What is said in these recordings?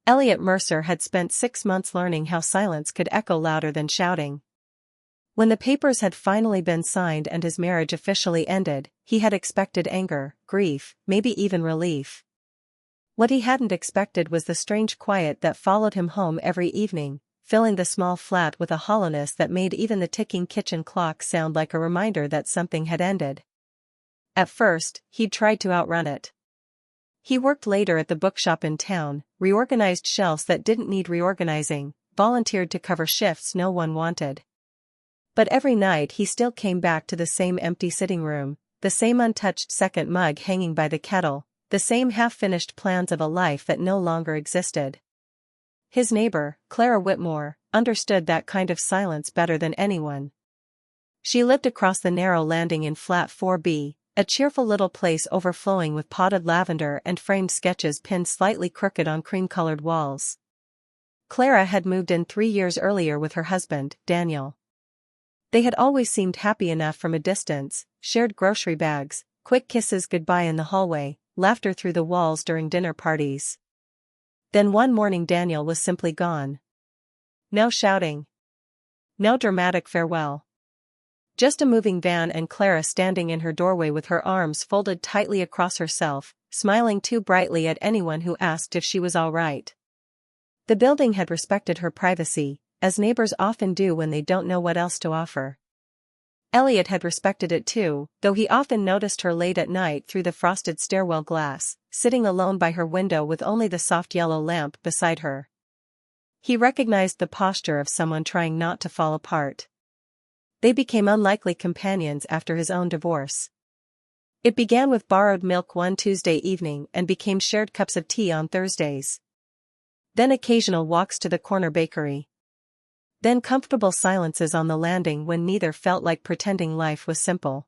Elliot Mercer had spent 6 months learning how silence could echo louder than shouting. When the papers had finally been signed and his marriage officially ended, he had expected anger, grief, maybe even relief. What he hadn't expected was the strange quiet that followed him home every evening, filling the small flat with a hollowness that made even the ticking kitchen clock sound like a reminder that something had ended. At first, he'd tried to outrun it. He worked later at the bookshop in town, reorganized shelves that didn't need reorganizing, volunteered to cover shifts no one wanted. But every night he still came back to the same empty sitting room, the same untouched second mug hanging by the kettle, the same half-finished plans of a life that no longer existed. His neighbor, Clara Whitmore, understood that kind of silence better than anyone. She lived across the narrow landing in Flat 4B, a cheerful little place overflowing with potted lavender and framed sketches pinned slightly crooked on cream-colored walls. Clara had moved in 3 years earlier with her husband, Daniel. They had always seemed happy enough from a distance, shared grocery bags, quick kisses goodbye in the hallway, laughter through the walls during dinner parties. Then one morning Daniel was simply gone. No shouting. No dramatic farewell. Just a moving van and Clara standing in her doorway with her arms folded tightly across herself, smiling too brightly at anyone who asked if she was all right. The building had respected her privacy, as neighbors often do when they don't know what else to offer. Elliot had respected it too, though he often noticed her late at night through the frosted stairwell glass, sitting alone by her window with only the soft yellow lamp beside her. He recognized the posture of someone trying not to fall apart. They became unlikely companions after his own divorce. It began with borrowed milk one Tuesday evening and became shared cups of tea on Thursdays. Then occasional walks to the corner bakery. Then comfortable silences on the landing when neither felt like pretending life was simple.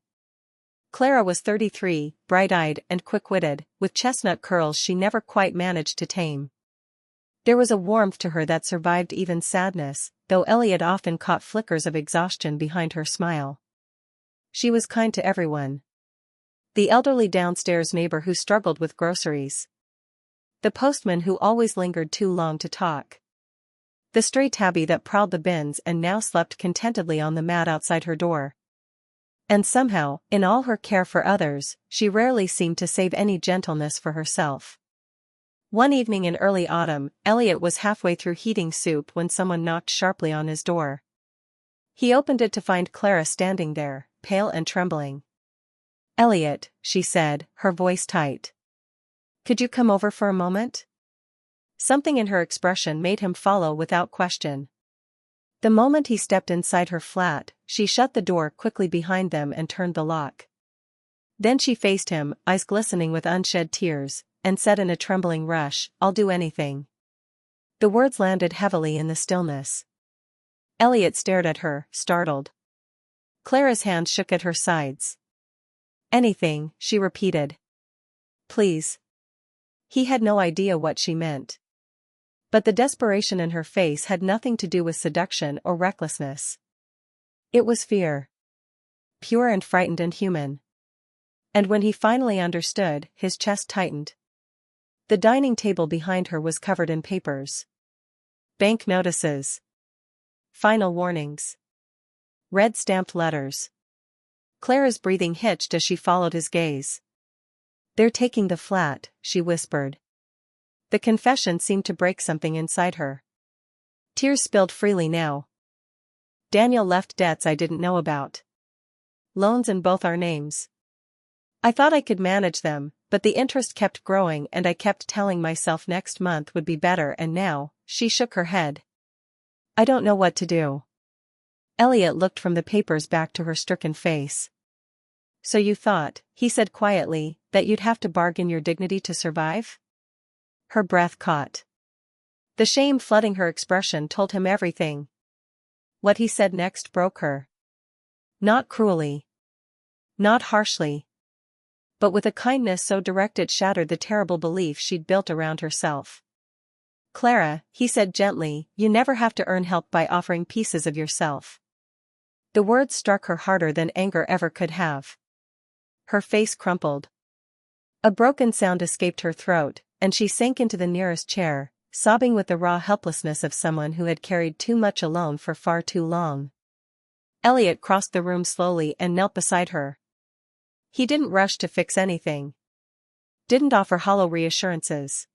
Clara was 33, bright-eyed and quick-witted, with chestnut curls she never quite managed to tame. There was a warmth to her that survived even sadness, though Elliot often caught flickers of exhaustion behind her smile. She was kind to everyone. The elderly downstairs neighbor who struggled with groceries. The postman who always lingered too long to talk. The stray tabby that prowled the bins and now slept contentedly on the mat outside her door. And somehow, in all her care for others, she rarely seemed to save any gentleness for herself. One evening in early autumn, Elliot was halfway through heating soup when someone knocked sharply on his door. He opened it to find Clara standing there, pale and trembling. "Elliot," she said, her voice tight. "Could you come over for a moment?" Something in her expression made him follow without question. The moment he stepped inside her flat, she shut the door quickly behind them and turned the lock. Then she faced him, eyes glistening with unshed tears, and said in a trembling rush, "I'll do anything." The words landed heavily in the stillness. Elliot stared at her, startled. Clara's hands shook at her sides. "Anything," she repeated. "Please." He had no idea what she meant. But the desperation in her face had nothing to do with seduction or recklessness. It was fear. Pure and frightened and human. And when he finally understood, his chest tightened. The dining table behind her was covered in papers. Bank notices. Final warnings. Red stamped letters. Clara's breathing hitched as she followed his gaze. "They're taking the flat," she whispered. The confession seemed to break something inside her. Tears spilled freely now. "Daniel left debts I didn't know about. Loans in both our names. I thought I could manage them, but the interest kept growing and I kept telling myself next month would be better and now," she shook her head. "I don't know what to do." Elliot looked from the papers back to her stricken face. "So you thought," he said quietly, "that you'd have to bargain your dignity to survive?" Her breath caught. The shame flooding her expression told him everything. What he said next broke her. Not cruelly. Not harshly. But with a kindness so direct it shattered the terrible belief she'd built around herself. "Clara," he said gently, "you never have to earn help by offering pieces of yourself." The words struck her harder than anger ever could have. Her face crumpled. A broken sound escaped her throat, and she sank into the nearest chair, sobbing with the raw helplessness of someone who had carried too much alone for far too long. Elliot crossed the room slowly and knelt beside her. He didn't rush to fix anything. Didn't offer hollow reassurances.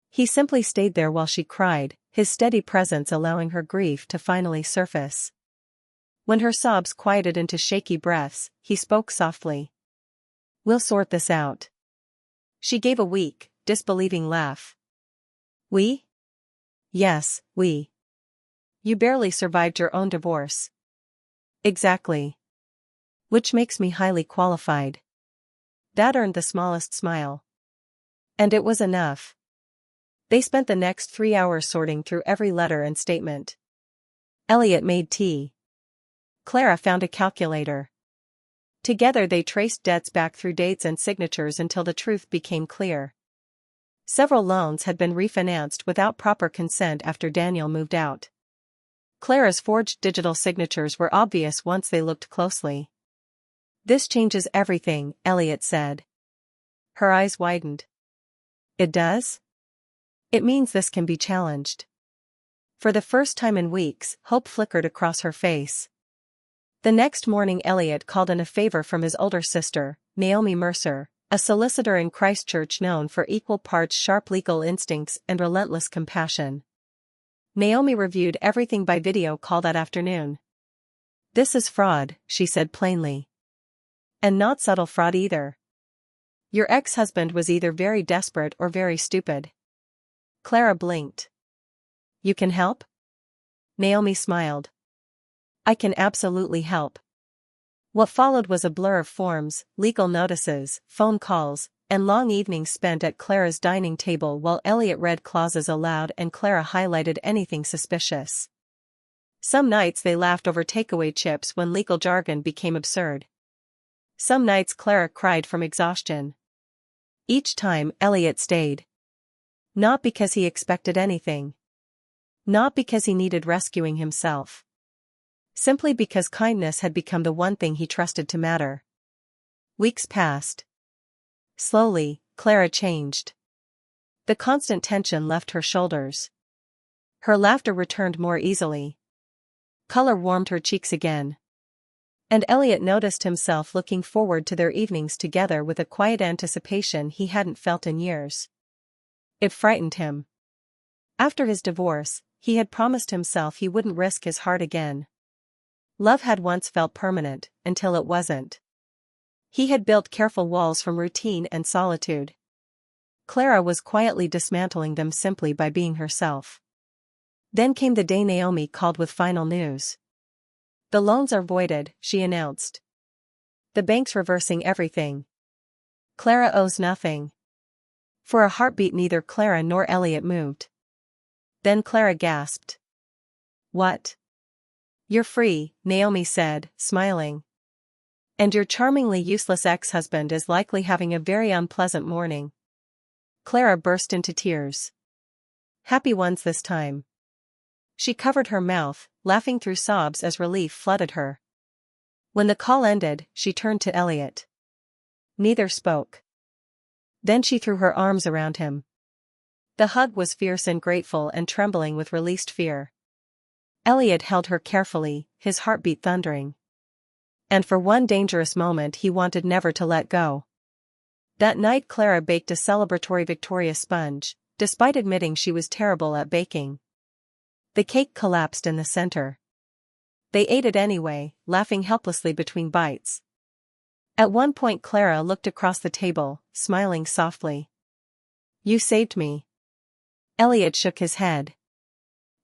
He simply stayed there while she cried, his steady presence allowing her grief to finally surface. When her sobs quieted into shaky breaths, he spoke softly. "We'll sort this out." She gave a weak, disbelieving laugh. "We?" "Yes, we. You barely survived your own divorce." "Exactly. Which makes me highly qualified." That earned the smallest smile. And it was enough. They spent the next 3 hours sorting through every letter and statement. Elliot made tea. Clara found a calculator. Together they traced debts back through dates and signatures until the truth became clear. Several loans had been refinanced without proper consent after Daniel moved out. Clara's forged digital signatures were obvious once they looked closely. "This changes everything," Elliot said. Her eyes widened. "It does?" "It means this can be challenged." For the first time in weeks, hope flickered across her face. The next morning Elliot called in a favor from his older sister, Naomi Mercer, a solicitor in Christchurch known for equal parts sharp legal instincts and relentless compassion. Naomi reviewed everything by video call that afternoon. "This is fraud," she said plainly. "And not subtle fraud either. Your ex-husband was either very desperate or very stupid." Clara blinked. "You can help?" Naomi smiled. "I can absolutely help." What followed was a blur of forms, legal notices, phone calls, and long evenings spent at Clara's dining table while Elliot read clauses aloud and Clara highlighted anything suspicious. Some nights they laughed over takeaway chips when legal jargon became absurd. Some nights Clara cried from exhaustion. Each time Elliot stayed. Not because he expected anything. Not because he needed rescuing himself. Simply because kindness had become the one thing he trusted to matter. Weeks passed. Slowly, Clara changed. The constant tension left her shoulders. Her laughter returned more easily. Color warmed her cheeks again. And Elliot noticed himself looking forward to their evenings together with a quiet anticipation he hadn't felt in years. It frightened him. After his divorce, he had promised himself he wouldn't risk his heart again. Love had once felt permanent, until it wasn't. He had built careful walls from routine and solitude. Clara was quietly dismantling them simply by being herself. Then came the day Naomi called with final news. "The loans are voided," she announced. "The bank's reversing everything. Clara owes nothing." For a heartbeat neither Clara nor Elliot moved. Then Clara gasped. "What?" "You're free," Naomi said, smiling. "And your charmingly useless ex-husband is likely having a very unpleasant morning." Clara burst into tears. "Happy ones this time." She covered her mouth, laughing through sobs as relief flooded her. When the call ended, she turned to Elliot. Neither spoke. Then she threw her arms around him. The hug was fierce and grateful and trembling with released fear. Elliot held her carefully, his heartbeat thundering. And for one dangerous moment he wanted never to let go. That night Clara baked a celebratory Victoria sponge, despite admitting she was terrible at baking. The cake collapsed in the center. They ate it anyway, laughing helplessly between bites. At one point Clara looked across the table, smiling softly. "You saved me." Elliot shook his head.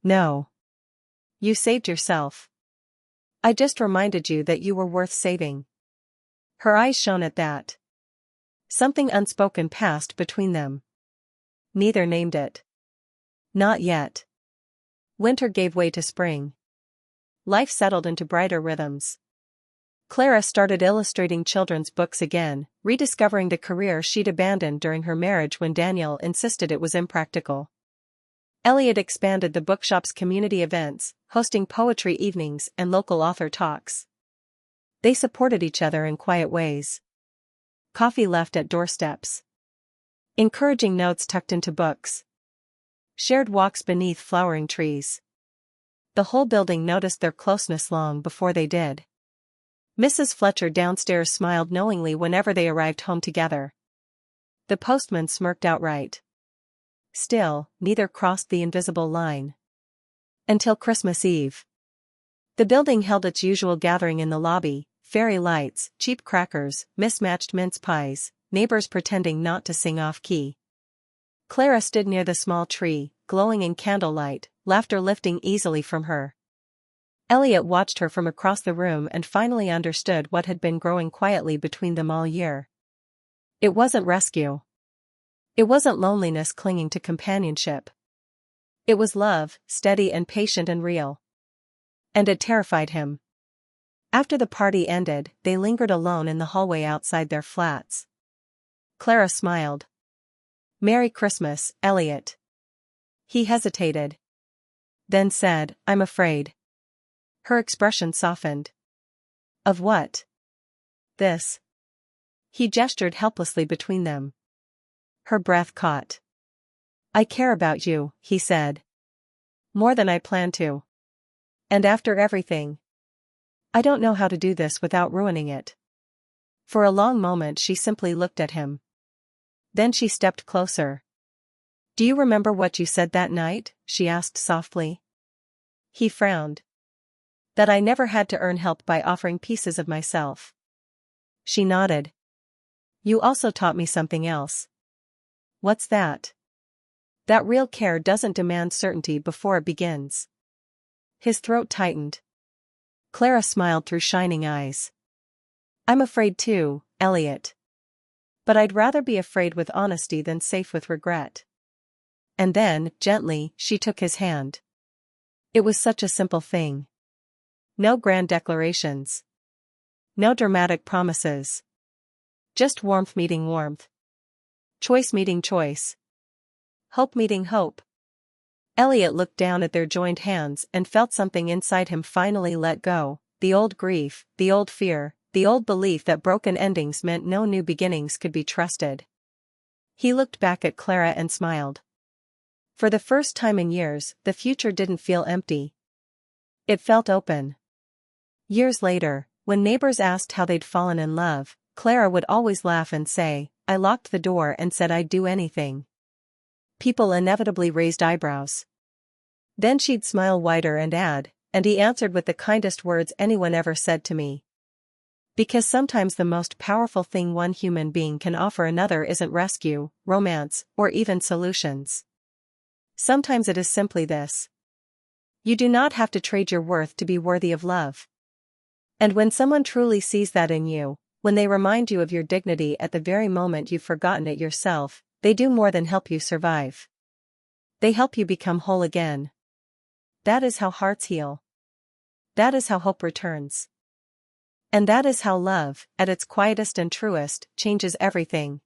"No. You saved yourself. I just reminded you that you were worth saving." Her eyes shone at that. Something unspoken passed between them. Neither named it. Not yet. Winter gave way to spring. Life settled into brighter rhythms. Clara started illustrating children's books again, rediscovering the career she'd abandoned during her marriage when Daniel insisted it was impractical. Elliot expanded the bookshop's community events, hosting poetry evenings and local author talks. They supported each other in quiet ways. Coffee left at doorsteps. Encouraging notes tucked into books. shared walks beneath flowering trees. The whole building noticed their closeness long before they did. Mrs. Fletcher downstairs smiled knowingly whenever they arrived home together. The postman smirked outright. Still, neither crossed the invisible line. Until Christmas Eve. The building held its usual gathering in the lobby: fairy lights, cheap crackers, mismatched mince pies, neighbors pretending not to sing off-key. Clara stood near the small tree, glowing in candlelight, laughter lifting easily from her. Elliot watched her from across the room and finally understood what had been growing quietly between them all year. It wasn't rescue. It wasn't loneliness clinging to companionship. It was love, steady and patient and real. And it terrified him. After the party ended, they lingered alone in the hallway outside their flats. Clara smiled. "Merry Christmas, Elliot." He hesitated. Then said, "I'm afraid." Her expression softened. "Of what?" "This." He gestured helplessly between them. Her breath caught. "I care about you," he said. "More than I planned to. And after everything. I don't know how to do this without ruining it." For a long moment she simply looked at him. Then she stepped closer. "Do you remember what you said that night?" she asked softly. He frowned. "That I never had to earn help by offering pieces of myself." She nodded. "You also taught me something else." "What's that?" "That real care doesn't demand certainty before it begins." His throat tightened. Clara smiled through shining eyes. "I'm afraid too, Elliot. But I'd rather be afraid with honesty than safe with regret." And then, gently, she took his hand. It was such a simple thing. No grand declarations. No dramatic promises. Just warmth meeting warmth. Choice meeting choice. Hope meeting hope. Elliot looked down at their joined hands and felt something inside him finally let go: the old grief, the old fear, the old belief that broken endings meant no new beginnings could be trusted. He looked back at Clara and smiled. For the first time in years, the future didn't feel empty. It felt open. Years later, when neighbors asked how they'd fallen in love, Clara would always laugh and say, "I locked the door and said I'd do anything." People inevitably raised eyebrows. Then she'd smile wider and add, "And he answered with the kindest words anyone ever said to me." Because sometimes the most powerful thing one human being can offer another isn't rescue, romance, or even solutions. Sometimes it is simply this: you do not have to trade your worth to be worthy of love. And when someone truly sees that in you, when they remind you of your dignity at the very moment you've forgotten it yourself, they do more than help you survive. They help you become whole again. That is how hearts heal. That is how hope returns. And that is how love, at its quietest and truest, changes everything.